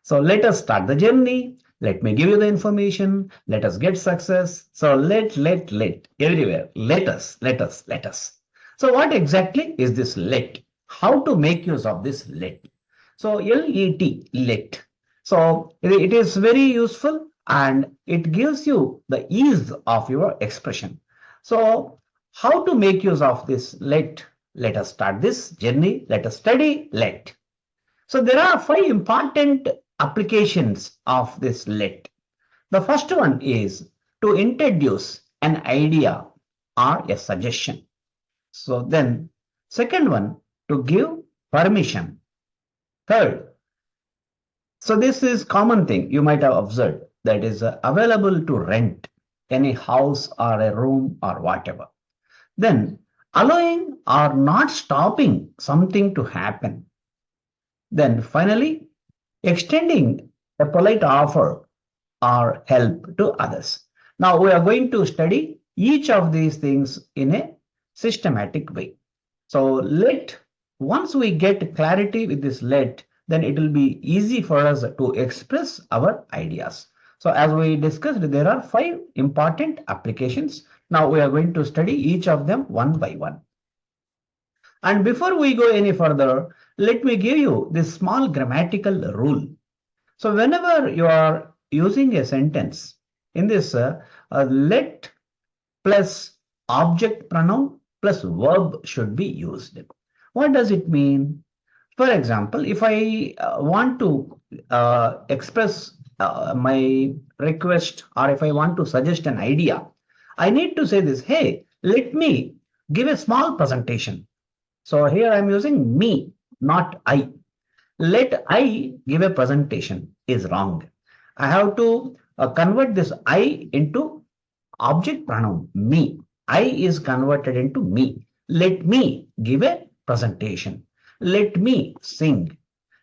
So let us start the journey. Let me give you the information. Let us get success. So let everywhere. Let us. So what exactly is this let? How to make use of this let? So let. So it is very useful and it gives you the ease of your expression. So how to make use of this let? Let us start this journey. Let us study let. So there are 5 important applications of this let. The first one is to introduce an idea or a suggestion. So then second one, to give permission. Third, so this is common thing you might have observed, that is available to rent any house or a room or whatever. Then allowing or not stopping something to happen. Then finally, extending a polite offer or help to others. Now we are going to study each of these things in a systematic way. So once we get clarity with this let, then it will be easy for us to express our ideas. So as we discussed, there are 5 important applications. Now we are going to study each of them one by one. And before we go any further, let me give you this small grammatical rule. So whenever you are using a sentence, in this let plus object pronoun plus verb should be used. What does it mean? For example, if I want to express my request, or if I want to suggest an idea, I need to say this, hey, let me give a small presentation. So here I'm using me, not I. Let I give a presentation is wrong. I have to convert this I into object pronoun me. I is converted into me. Let me give a presentation. Let me sing.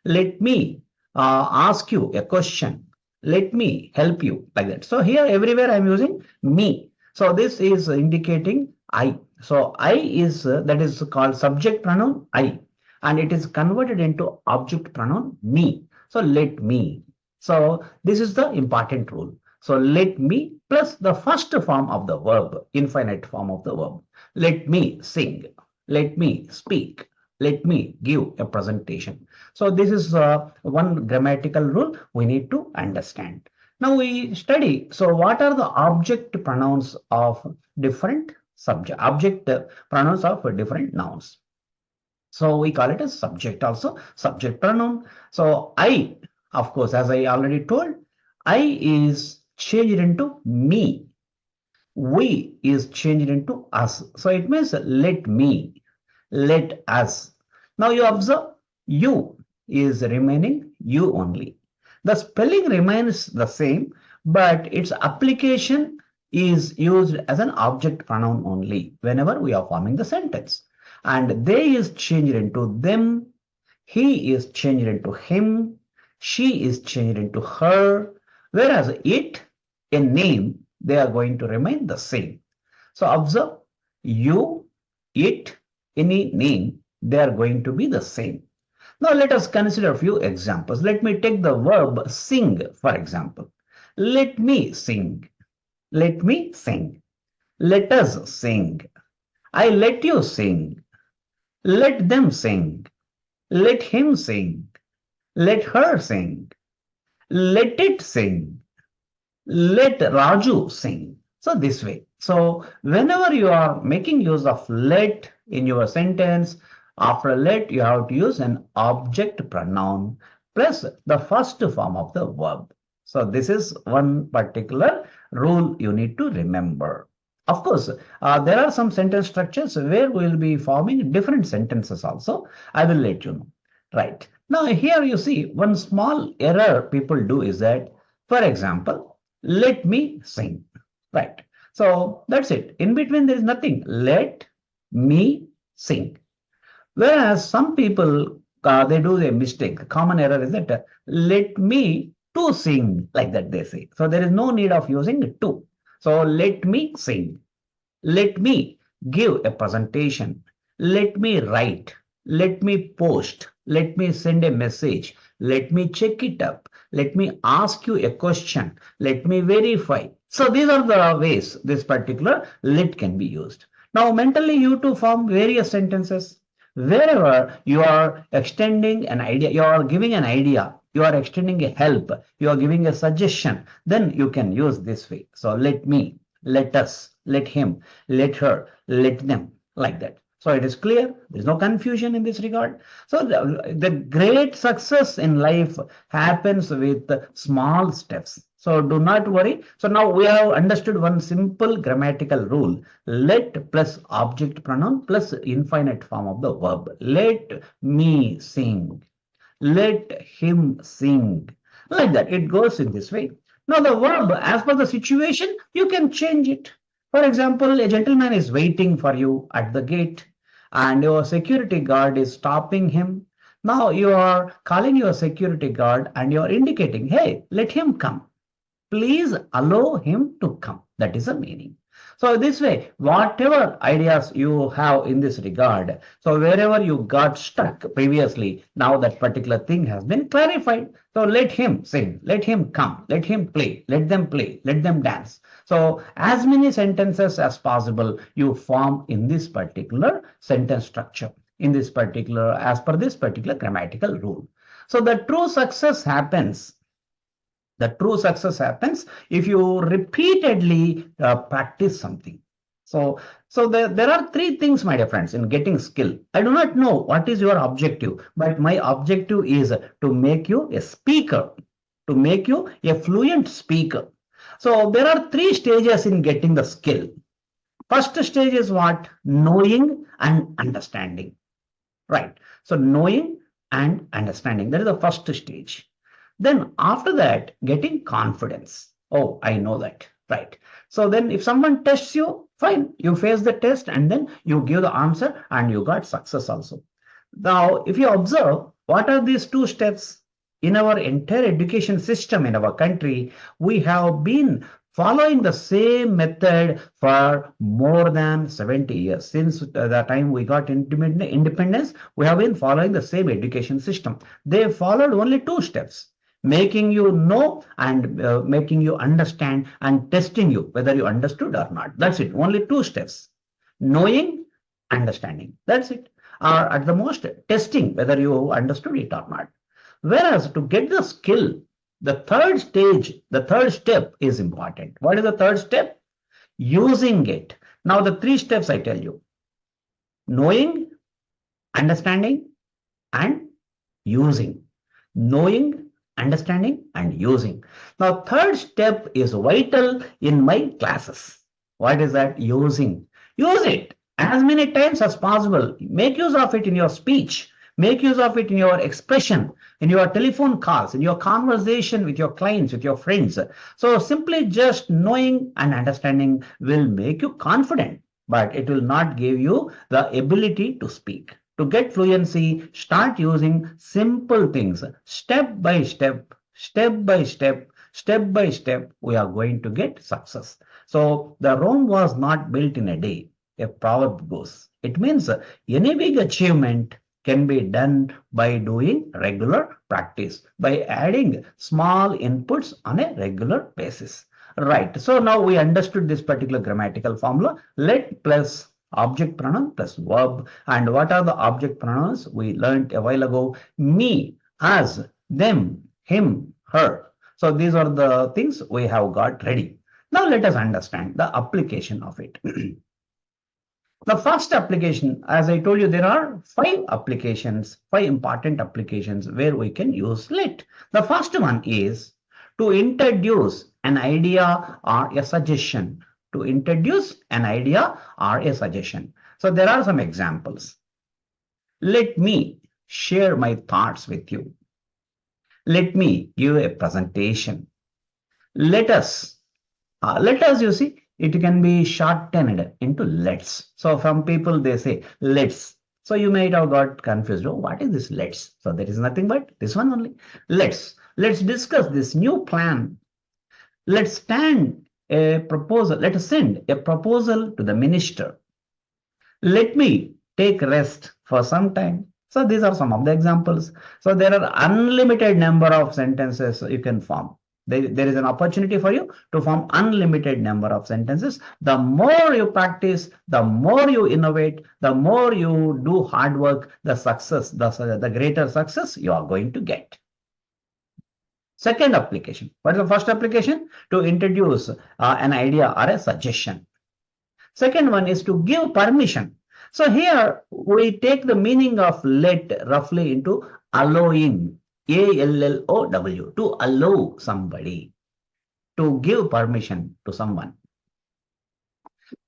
Let me ask you a question. Let me help you, like that. So here everywhere I'm using me. So this is indicating I. So I is that is called subject pronoun I, and it is converted into object pronoun me. So let me. So this is the important rule. So let me plus the first form of the verb, infinite form of the verb. Let me sing. Let me speak. Let me give a presentation. So this is one grammatical rule we need to understand. Now we study. So what are the object pronouns of different object pronouns of different nouns? So we call it as subject also, subject pronoun. So I, of course, as I already told, I is changed into me. We is changed into us. So it means let me, let us. Now you observe, you is remaining you only. The spelling remains the same, but its application is used as an object pronoun only whenever we are forming the sentence. And they is changed into them, he is changed into him, she is changed into her, whereas it, a name, they are going to remain the same. So observe, you, it, any name, they are going to be the same. Now let us consider a few examples. Let me take the verb sing, for example. Let me sing. Let me sing. Let us sing. I let you sing. Let them sing. Let him sing. Let her sing. Let it sing. Let Raju sing. So this way. So whenever you are making use of let in your sentence, after let you have to use an object pronoun plus the first form of the verb. So this is one particular rule you need to remember. Of course, there are some sentence structures where we will be forming different sentences also. I will let you know. Right. Now here you see one small error people do is that, for example, let me sing. Right. So that's it. In between there is nothing. Let me sing. Whereas some people, they do a mistake. The common error is that let me to sing, like that they say. So there is no need of using to. So let me sing. Let me give a presentation. Let me write. Let me post. Let me send a message. Let me check it up. Let me ask you a question. Let me verify. So these are the ways this particular let can be used. Now mentally you to form various sentences. Wherever you are extending an idea, you are giving an idea, you are extending a help, you are giving a suggestion, then you can use this way. So let me, let us, let him, let her, let them, like that. So it is clear. There is no confusion in this regard. So the great success in life happens with small steps. So do not worry. So now we have understood one simple grammatical rule. Let plus object pronoun plus infinite form of the verb. Let me sing. Let him sing. Like that. It goes in this way. Now the verb, as per the situation, you can change it. For example, a gentleman is waiting for you at the gate and your security guard is stopping him. Now you are calling your security guard and you are indicating, hey, let him come. Please allow him to come. That is the meaning. So this way, whatever ideas you have in this regard, so wherever you got stuck previously, now that particular thing has been clarified. So let him sing, let him come, let him play, let them dance. So as many sentences as possible you form in this particular sentence structure, in this particular, as per this particular grammatical rule. So the true success happens. The true success happens if you repeatedly practice something. So there are three things, my dear friends, in getting skill. I do not know what is your objective, but my objective is to make you a speaker, to make you a fluent speaker. So there are three stages in getting the skill. First stage is what? Knowing and understanding. Right. So knowing and understanding, that is the first stage. Then after that, getting confidence. Oh, I know that. Right. So then if someone tests you, fine, you face the test and then you give the answer and you got success also. Now, if you observe, what are these two steps? In our entire education system in our country, we have been following the same method for more than 70 years. Since the time we got independence, we have been following the same education system. They followed only two steps. Making you know and making you understand and testing you whether you understood or not. That's it. Only two steps. Knowing, understanding. That's it. Or at the most, testing whether you understood it or not. Whereas to get the skill, the third stage, the third step is important. What is the third step? Using it. Now the three steps I tell you. Knowing, understanding, and using. Knowing, understanding and using. Now third step is vital in my classes. What is that? Using. Use it as many times as possible. Make use of it in your speech. Make use of it in your expression, in your telephone calls, in your conversation with your clients, with your friends. So simply just knowing and understanding will make you confident, but it will not give you the ability to speak. To get fluency, start using simple things. Step by step, step by step, step by step, we are going to get success. So the Rome was not built in a day. A proverb goes. It means any big achievement can be done by doing regular practice, by adding small inputs on a regular basis. Right. So now we understood this particular grammatical formula. Let plus object pronoun plus verb. And what are the object pronouns? We learned a while ago. Me, us, them, him, her. So these are the things we have got ready. Now let us understand the application of it. The first application, as I told you, there are five important applications where we can use let. The first one is to introduce an idea or a suggestion. To introduce an idea or a suggestion. So there are some examples. Let me share my thoughts with you. Let me give a presentation. Let us, you see, it can be shortened into let's. So from people they say let's. So you might have got confused. Oh, what is this let's? So there is nothing but this one only. Let's discuss this new plan. Let's stand a proposal. Let us send a proposal to the minister. Let me take rest for some time. So these are some of the examples. So there are unlimited number of sentences you can form. There is an opportunity for you to form unlimited number of sentences. The more you practice, the more you innovate, the more you do hard work, the greater success you are going to get. Second application. What is the first application? To introduce an idea or a suggestion. Second one is to give permission. So here we take the meaning of let roughly into allowing, ALLOW, to allow somebody, to give permission to someone.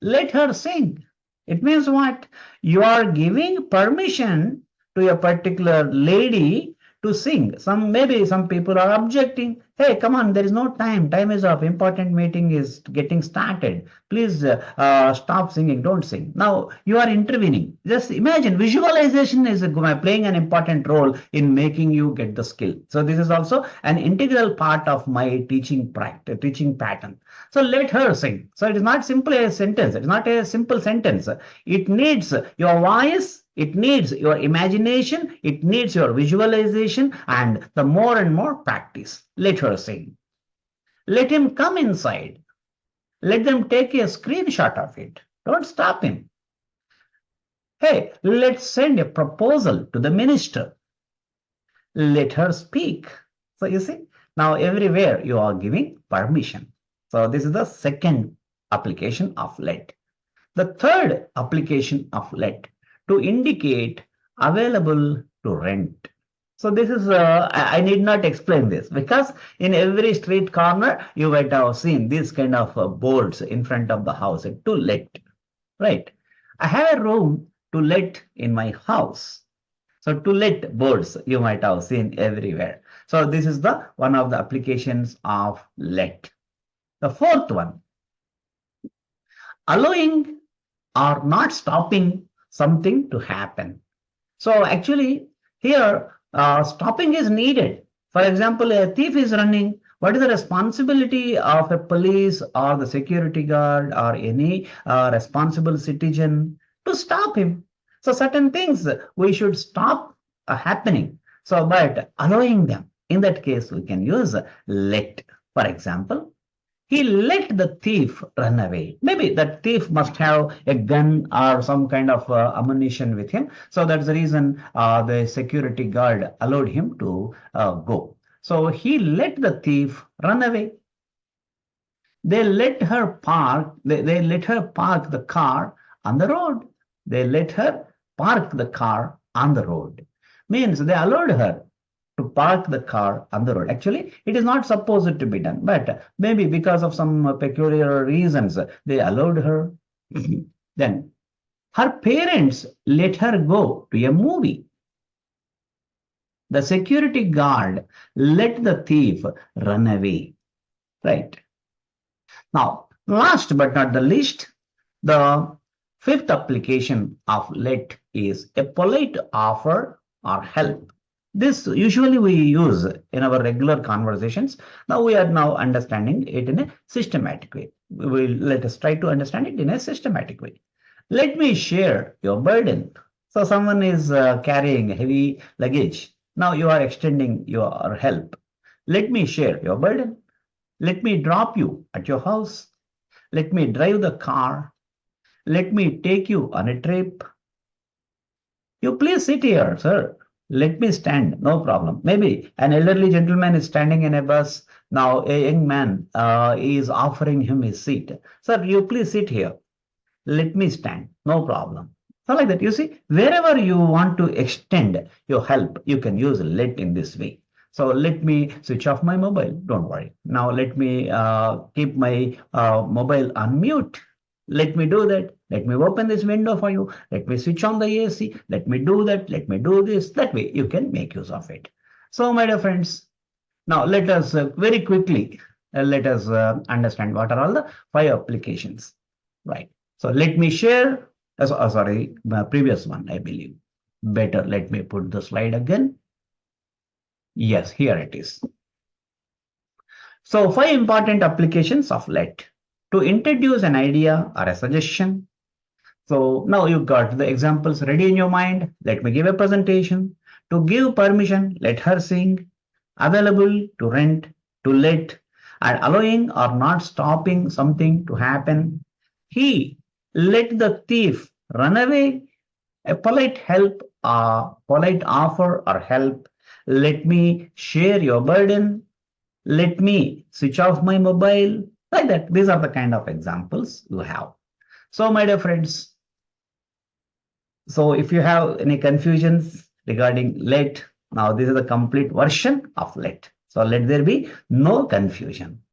Let her sing. It means what? You are giving permission to a particular lady to sing. Maybe some people are objecting. Hey, come on, there is no time. Time is up. Important meeting is getting started. Please stop singing. Don't sing. Now you are intervening. Just imagine, visualization is playing an important role in making you get the skill. So this is also an integral part of my teaching pattern. So let her sing. So it is not simply a sentence. It is not a simple sentence. It needs your voice. It needs your imagination, it needs your visualization, and the more and more practice. Let her sing. Let him come inside. Let them take a screenshot of it. Don't stop him. Hey, let's send a proposal to the minister. Let her speak. So you see, now everywhere you are giving permission. So this is the second application of let. The third application of let, to indicate available to rent. So this is, I need not explain this, because in every street corner, you might have seen these kind of boards in front of the house, to let, right? I have a room to let in my house. So to let boards, you might have seen everywhere. So this is one of the applications of let. The fourth one, allowing or not stopping something to happen. So actually here stopping is needed. For example, a thief is running. What is the responsibility of a police or the security guard or any responsible citizen? To stop him. So certain things we should stop happening. So but allowing them, in that case we can use let. For example, he let the thief run away. Maybe that thief must have a gun or some kind of ammunition with him. So that's the reason the security guard allowed him to go. So he let the thief run away. They let her park. They let her park the car on the road. They let her park the car on the road. Means they allowed her to park the car on the road. Actually, it is not supposed to be done, but maybe because of some peculiar reasons, they allowed her. Then her parents let her go to a movie. The security guard let the thief run away, right? Now, last but not the least, the fifth application of let is a polite offer or help. This usually we use in our regular conversations. Now we are understanding it in a systematic way. Let us try to understand it in a systematic way. Let me share your burden. So someone is carrying heavy luggage. Now you are extending your help. Let me share your burden. Let me drop you at your house. Let me drive the car. Let me take you on a trip. You please sit here, sir. Let me stand, no problem. Maybe an elderly gentleman is standing in a bus. Now a young man is offering him his seat. Sir, you please sit here. Let me stand, no problem. So like that, you see, wherever you want to extend your help, you can use let in this way. So let me switch off my mobile. Don't worry. Now let me keep my mobile on mute. Let me do that. Let me open this window for you. Let me switch on the AC. Let me do that. Let me do this. That way you can make use of it. So my dear friends, now let us very quickly, let us understand what are all the 5 applications, right? So let me share, sorry, my previous one, I believe. Better, let me put the slide again. Yes, here it is. So 5 important applications of let. To introduce an idea or a suggestion. So now you've got the examples ready in your mind. Let me give a presentation. To give permission, let her sing. Available, to rent, to let, and allowing or not stopping something to happen. He let the thief run away. A polite help, a polite offer or help. Let me share your burden. Let me switch off my mobile. Like that. These are the kind of examples you have. So, my dear friends, so if you have any confusions regarding let, now this is the complete version of let. So let there be no confusion.